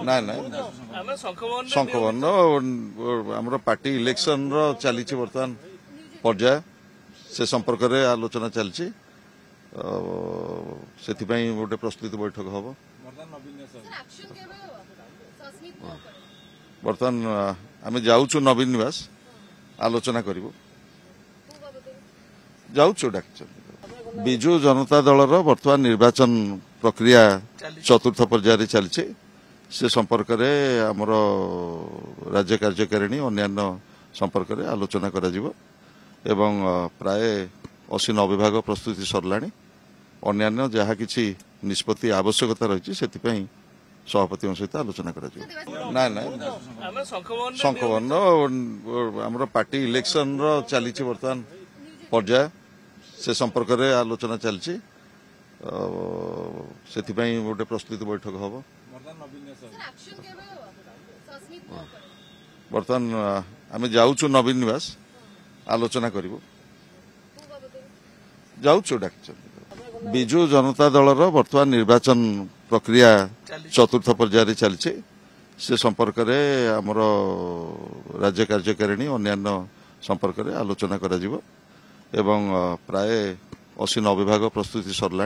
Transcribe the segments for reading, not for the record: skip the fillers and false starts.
ना ना संखवन आमर पार्टी इलेक्शन चली बर्तमान पर्याय से संपर्क में आलोचना चलती गोटे प्रस्तुति बैठक हम बर्तमान आम जाऊँ नवीन निवास आलोचना करूँ जाऊँ डाक विजु जनता दल बर्तमान निर्वाचन प्रक्रिया चतुर्थ पर्यायर चलती से संपर्क में आमर राज्य कार्यकारिणी अन्यान्य संपर्क में आलोचना करा एवं प्राय 80-90 भाग प्रस्तुति सरला अन्यान्य जहाँ किसी निष्पत्ति आवश्यकता रही सभापति सहित आलोचना करा ना ना संखवन आमर पार्टी इलेक्शन चली बर्तमान पर्याय से संपर्क में आलोचना चलती गोटे प्रस्तुति बैठक हम बर्तमान आम जाऊँ नवीन निवास आलोचना करूँ जाऊँ डाक विजु जनता दल बर्तमान निर्वाचन प्रक्रिया चतुर्थ पर्यायर चलती से संपर्क में आमर राज्य कार्यकारिणी अन्यान्य संपर्क में आलोचना करा एवं प्राय 80-90 भाग प्रस्तुति सरला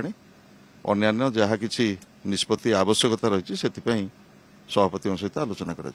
अन्यान्य जहाँ किसी निष्पत्ति आवश्यकता रही सभापति सहित आलोचना करा